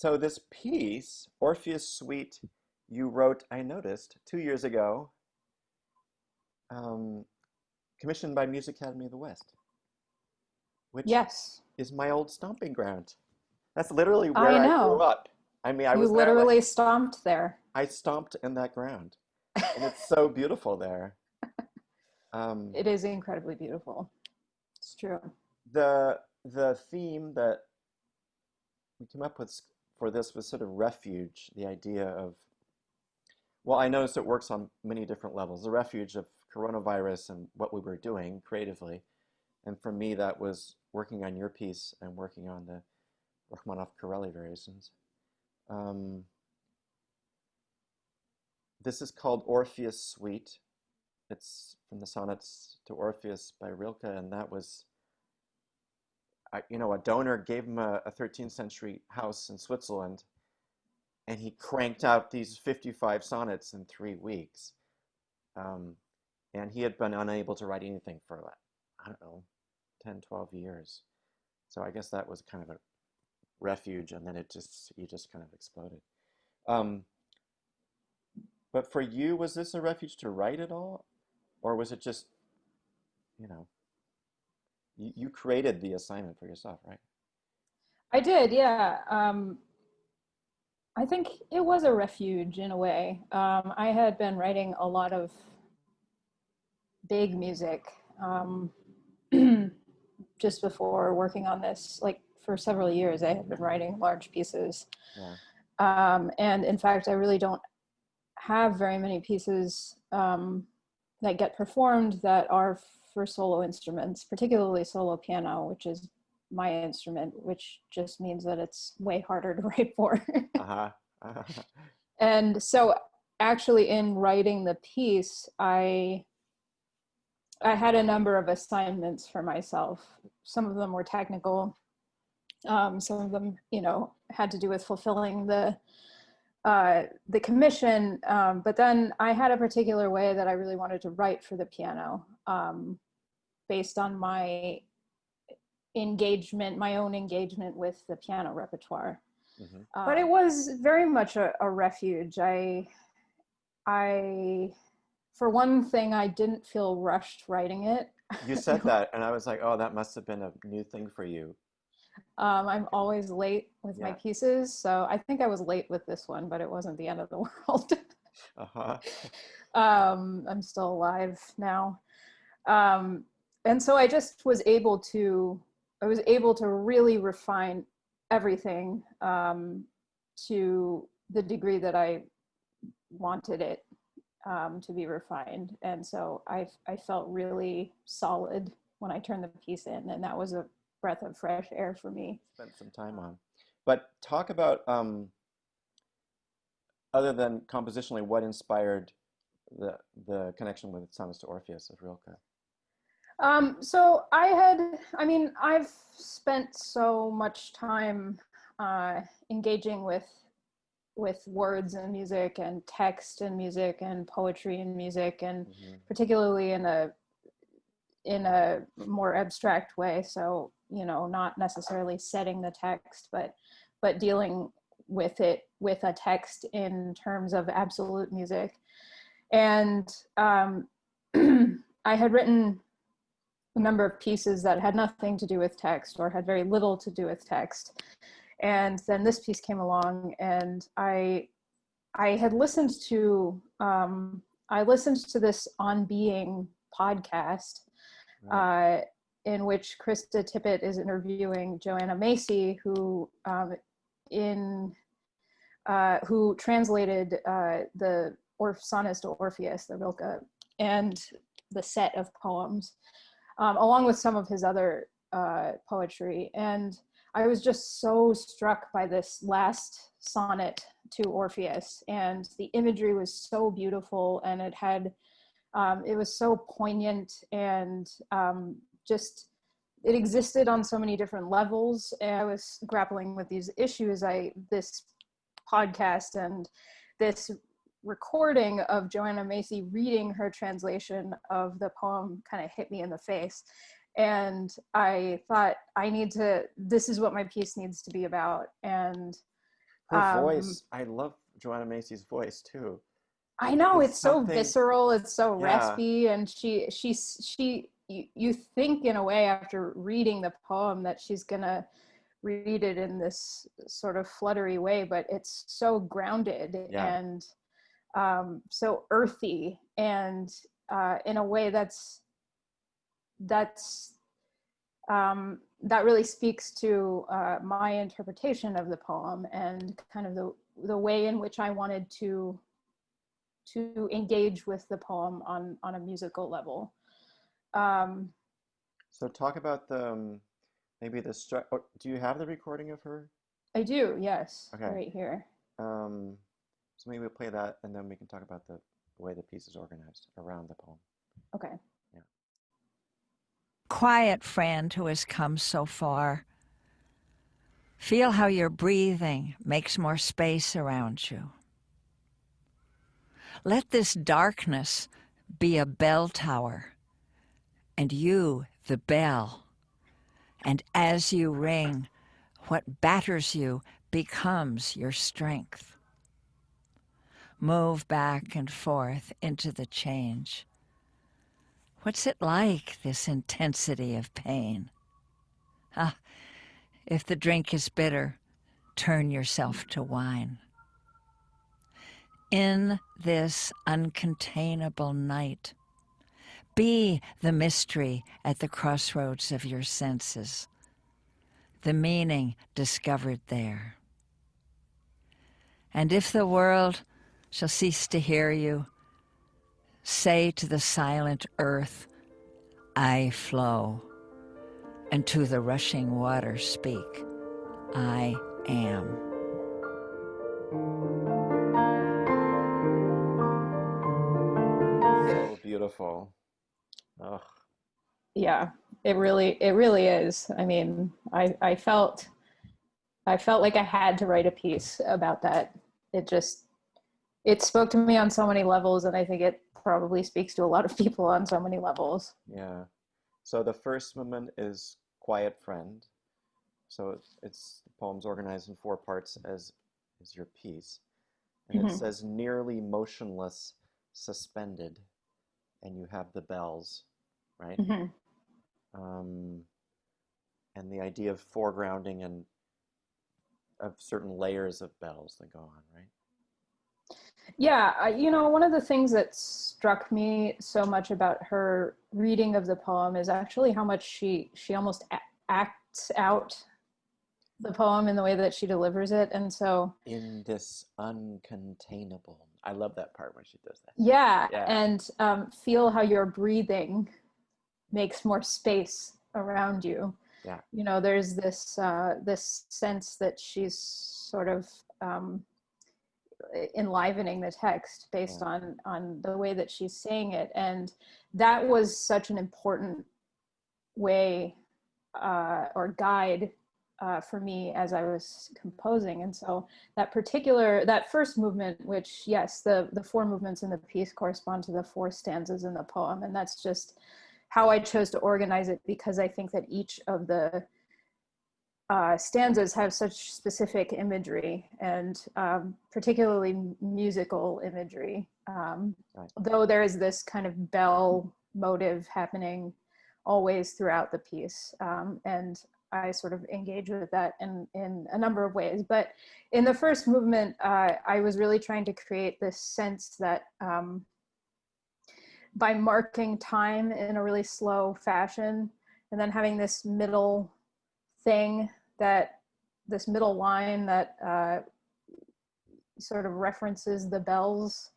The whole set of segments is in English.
So this piece, Orpheus Suite, you wrote, I noticed, 2 years ago, um, commissioned by Music Academy of the West, which Yes, is my old stomping ground. That's literally I where I grew know. up. I mean, I You was there like literally stomped there. I stomped in that ground, and it's so beautiful there. Um, It is incredibly beautiful. It's true. the theme that we came up with for this was sort of refuge, the idea of, well, I noticed it works on many different levels. The refuge of coronavirus and what we were doing creatively. And for me, that was working on your piece and working on the Rachmaninoff-Corelli variations. Um, this is called Orpheus Suite. It's from the Sonnets to Orpheus by Rilke, and that was, a donor gave him a 13th century house in Switzerland, and he cranked out these 55 sonnets in 3 weeks. Um, and he had been unable to write anything for, I don't know, 10, 12 years. So I guess that was kind of a refuge, and then he just kind of exploded. Um, but for you, was this a refuge to write at all? Or was it just, you know, you created the assignment for yourself, right? I did, yeah. I think it was a refuge in a way. I had been writing a lot of big music just before working on this. Like for several years, I had been writing large pieces. Yeah. And in fact, I really don't have very many pieces that get performed that are for solo instruments, particularly solo piano, which is my instrument, which just means that it's way harder to write for. Uh-huh. Uh-huh. And so actually in writing the piece, I had a number of assignments for myself. Some of them were technical. Some of them, had to do with fulfilling the commission. But then I had a particular way that I really wanted to write for the piano, based on my own engagement with the piano repertoire. Hmm. But it was very much a refuge. I, for one thing, I didn't feel rushed writing it. You said that, and I was like, oh, that must have been a new thing for you. I'm always late with my Yeah. pieces, so I think I was late with this one, but it wasn't the end of the world. Uh-huh. I'm still alive now. Um, and so I just was able to, really refine everything to the degree that I wanted it to be refined. And so I felt really solid when I turned the piece in, and that was a breath of fresh air for me. Spent some time on. But talk about, other than compositionally, what inspired the connection with Sonnets to Orpheus of Rilke? So I've spent so much time engaging with words and music and text and music and poetry and music, and Hmm. particularly in a more abstract way. So, not necessarily setting the text, but dealing with it with a text in terms of absolute music. And I had written a number of pieces that had nothing to do with text or had very little to do with text. And then this piece came along, and I had listened to this On Being podcast, Right. in which Krista Tippett is interviewing Joanna Macy, who translated the Sonnets to Orpheus, the Rilke, and the set of poems, along with some of his other poetry. And I was just so struck by this last sonnet to Orpheus, and the imagery was so beautiful, and it was so poignant, and it existed on so many different levels. And I was grappling with these issues. This podcast and this recording of Joanna Macy reading her translation of the poem kind of hit me in the face. And I thought, this is what my piece needs to be about. And Her voice, I love Joanna Macy's voice too. I know, It's it's so something, visceral, it's so yeah, raspy, and you think in a way after reading the poem that she's gonna read it in this sort of fluttery way, but it's so grounded yeah. and so earthy, and in a way that's that really speaks to my interpretation of the poem and kind of the way in which I wanted to engage with the poem on a musical level. Um, So talk about the maybe the do you have the recording of her? I do, yes, Okay. right here. Um, so maybe we'll play that and then we can talk about the way the piece is organized around the poem. Okay. Yeah. Quiet friend who has come so far. Feel how your breathing makes more space around you. Let this darkness be a bell tower, and you the bell. And as you ring, what batters you becomes your strength. Move back and forth into the change. What's it like, this intensity of pain? Ah, if the drink is bitter, turn yourself to wine. In this uncontainable night, be the mystery at the crossroads of your senses, the meaning discovered there. And if the world shall cease to hear you, say to the silent earth, I flow, and to the rushing water speak, I am. So beautiful. Ugh. Yeah, it really is. I mean, I felt like I had to write a piece about that. It spoke to me on so many levels, and I think it probably speaks to a lot of people on so many levels. Yeah. So the first movement is Quiet Friend. So the poem's organized in four parts as is your piece. And it Mm-hmm. says nearly motionless, suspended, and you have the bells, right? Mm-hmm. Um, and the idea of foregrounding and of certain layers of bells that go on, right? Yeah, one of the things that struck me so much about her reading of the poem is actually how much she almost acts out the poem in the way that she delivers it. And so, In this uncontainable. I love that part when she does that. yeah, Yeah, and feel how your breathing makes more space around you. yeah, There's this sense that she's sort of enlivening the text based yeah, on the way that she's saying it, and that was such an important way or guide for me as I was composing. And so that first movement, which, yes, the four movements in the piece correspond to the four stanzas in the poem, and that's just how I chose to organize it, because I think that each of the stanzas have such specific imagery, and particularly musical imagery. right. Though there is this kind of bell motive happening always throughout the piece. And I sort of engage with that in a number of ways. But in the first movement, I was really trying to create this sense that by marking time in a really slow fashion, and then having this middle thing, this middle line that sort of references the bells,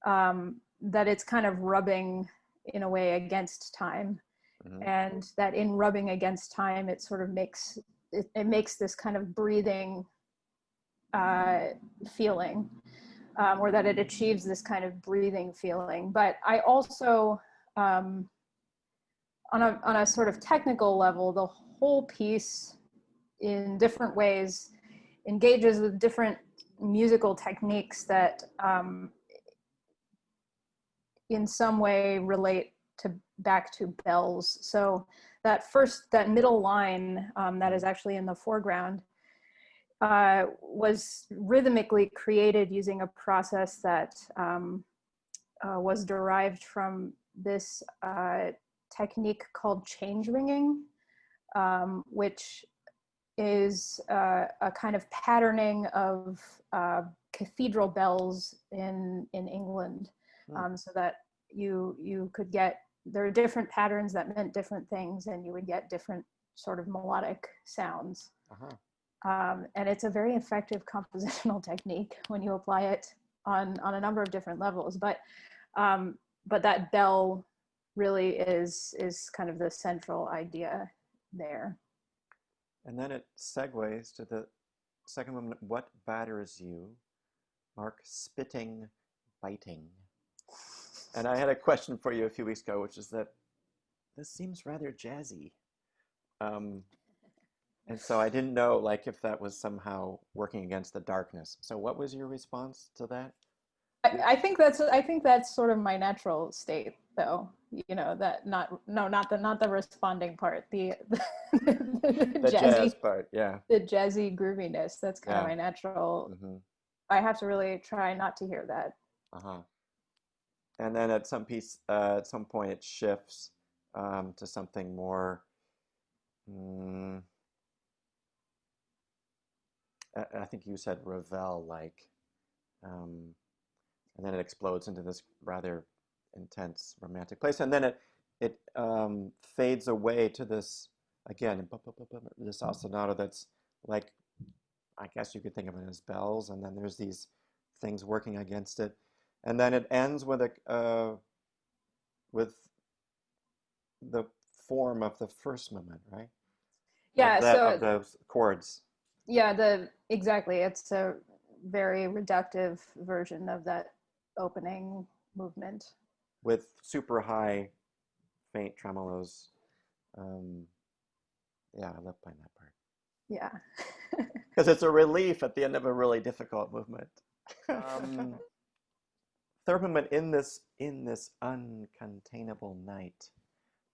that it's kind of rubbing in a way against time. Mm-hmm. And that in rubbing against time, it sort of makes this kind of breathing feeling, or that it achieves this kind of breathing feeling. But I also, on a sort of technical level, the whole piece in different ways engages with different musical techniques that in some way relate back to bells. So that middle line that is actually in the foreground was rhythmically created using a process that was derived from this technique called change ringing, which is a kind of patterning of cathedral bells in England, so that you could get, there are different patterns that meant different things, and you would get different sort of melodic sounds. And it's a very effective compositional technique when you apply it on a number of different levels. But that bell really is kind of the central idea there. And then it segues to the second one, what batters you? Mark, spitting, biting. And I had a question for you a few weeks ago, which is that this seems rather jazzy. And so I didn't know, like, if that was somehow working against the darkness. So what was your response to that? I think that's sort of my natural state, though. You know, that not the responding part, the The jazzy jazz part, yeah. the jazzy grooviness. That's kind of my natural. I have to really try not to hear that. And then at some point it shifts to something more. I think you said Ravel-like, and then it explodes into this rather intense romantic place, and then it fades away to this, again, this ostinato that's like, I guess you could think of it as bells, and then there's these things working against it, and then it ends with with the form of the first movement, right? Yeah, of those chords. Yeah, exactly. It's a very reductive version of that opening movement. With super high, faint tremolos. Yeah, I love playing that part. Yeah. Because it's a relief at the end of a really difficult movement. Third movement, in this uncontainable night.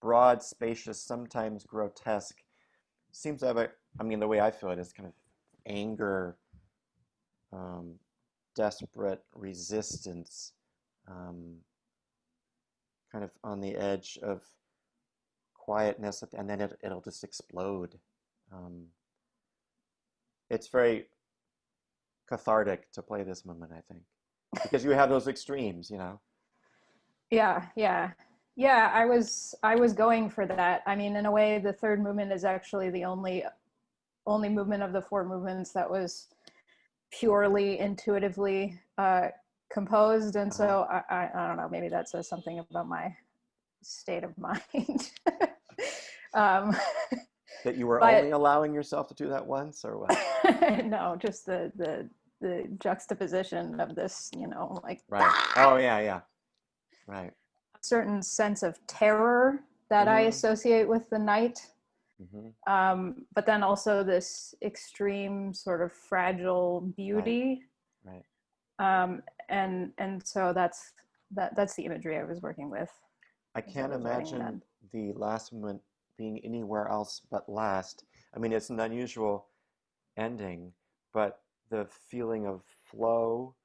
Broad, spacious, sometimes grotesque. Seems to have the way I feel it is kind of anger, desperate resistance, kind of on the edge of quietness, and then it'll just explode. It's very cathartic to play this moment, I think, because you have those extremes, you know. Yeah. I was going for that. I mean, in a way, the third movement is actually the only movement of the four movements that was purely intuitively composed, and so I don't know, maybe that says something about my state of mind. That you were only allowing yourself to do that once, or what? No, just the juxtaposition of this, you know, like, right. Oh yeah, right. A certain sense of terror that I associate with the night. But then also this extreme sort of fragile beauty. Right. And so that's the imagery I was working with. I can't imagine the last movement being anywhere else but last. I mean, it's an unusual ending, but the feeling of flow,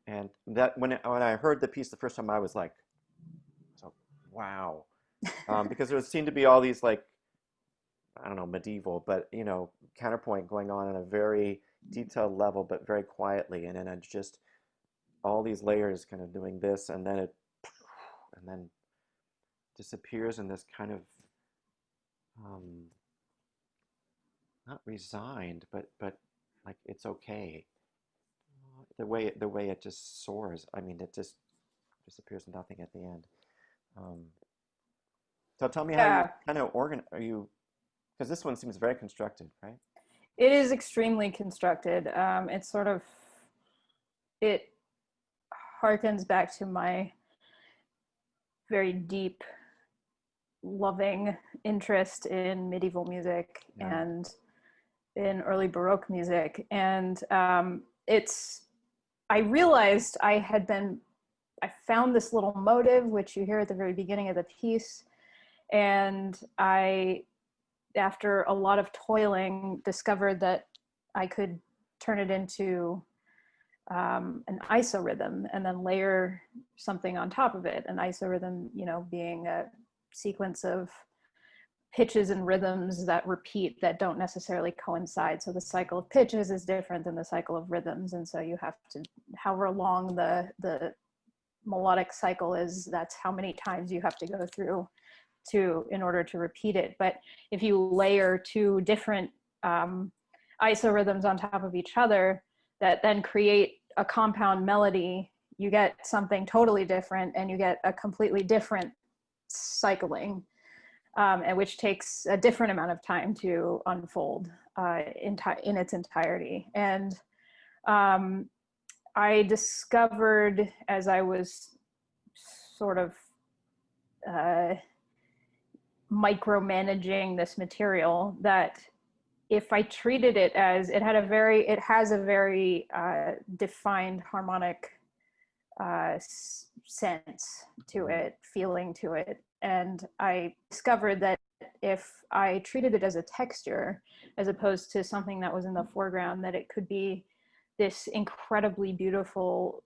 and that when I heard the piece the first time, I was like, so wow. Because there seemed to be all these, like, I don't know, medieval, but, you know, counterpoint going on a very detailed level, but very quietly, and then it's just all these layers kind of doing this, and then disappears in this kind of not resigned, but like it's okay. The way it just soars. I mean, it just disappears in nothing at the end. So tell me how you kind of are you, because this one seems very constructed, right? It is extremely constructed. It's sort of, it harkens back to my very deep, loving interest in medieval music and in early Baroque music. And I realized I found this little motive, which you hear at the very beginning of the piece, and I after a lot of toiling, discovered that I could turn it into an isorhythm and then layer something on top of it. An isorhythm, you know, being a sequence of pitches and rhythms that repeat that don't necessarily coincide. So the cycle of pitches is different than the cycle of rhythms. And so you have to, however long the melodic cycle is, that's how many times you have to go through in order to repeat it. But if you layer two different isorhythms on top of each other that then create a compound melody, you get something totally different, and you get a completely different cycling, and which takes a different amount of time to unfold in its entirety. And I discovered, as I was sort of micromanaging this material, that if I treated it as, it has a very defined harmonic sense to it, feeling to it. And I discovered that if I treated it as a texture, as opposed to something that was in the foreground, that it could be this incredibly beautiful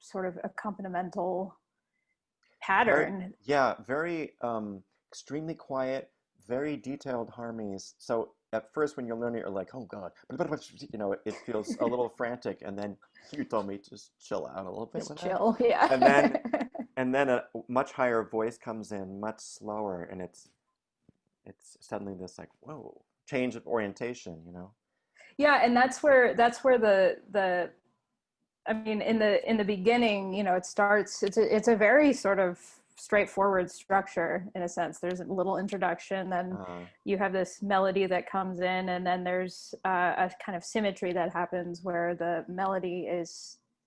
sort of accompanimental pattern. Very extremely quiet, very detailed harmonies. So at first when you learn it, you're like, oh God, you know, it feels a little frantic, and then you told me just chill out a little bit. Just chill, yeah. And then a much higher voice comes in, much slower, and it's suddenly this like, whoa, change of orientation, you know? Yeah, and that's where the I mean, in the beginning, you know, it's a very sort of straightforward structure in a sense. There's a little introduction, then you have this melody that comes in, and then there's a kind of symmetry that happens where the melody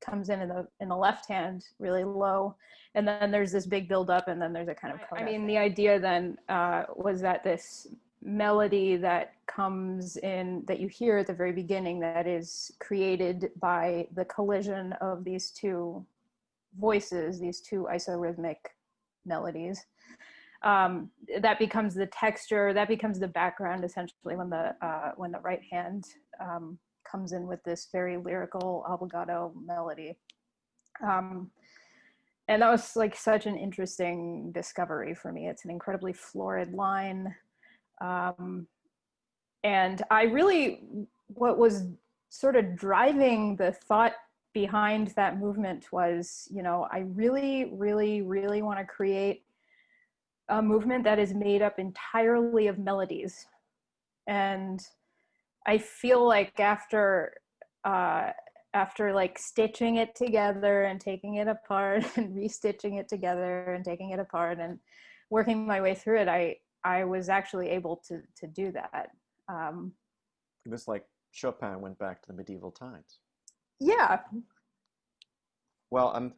comes in the left hand really low, and then there's this big build up, and then there's a kind of coda. I mean, the idea then was that this melody that comes in, that you hear at the very beginning, that is created by the collision of these two voices, these two isorhythmic melodies, that becomes the texture, that becomes the background essentially when the right hand comes in with this very lyrical obligato melody. And that was like such an interesting discovery for me. It's an incredibly florid line. And I really, what was sort of driving the thought behind that movement was, you know, I really, really, really want to create a movement that is made up entirely of melodies. And I feel like after like stitching it together and taking it apart and restitching it together and taking it apart and working my way through it, I was actually able to do that. It was like Chopin went back to the medieval times. Yeah. Well,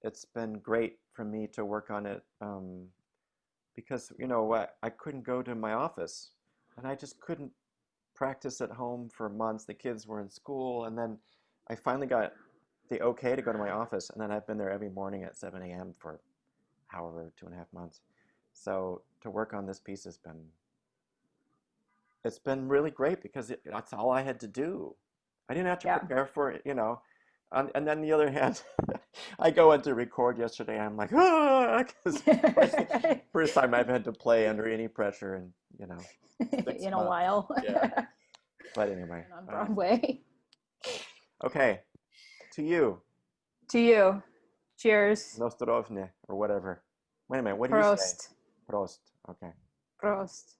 it's been great for me to work on it, because, you know, I couldn't go to my office, and I just couldn't practice at home for months. The kids were in school, and then I finally got the okay to go to my office, and then I've been there every morning at 7 a.m. for however 2.5 months. So to work on this piece it's been really great, because that's all I had to do. I didn't have to prepare for it, you know. And then the other hand, I go in to record yesterday, I'm like, because first time I've had to play under any pressure in, you know, 6 in months. a while. Yeah. But anyway. On Broadway. Okay. To you. To you. Cheers. Nostrovne, or whatever. Wait a minute, what do you say? Prost. Prost. Okay. Prost.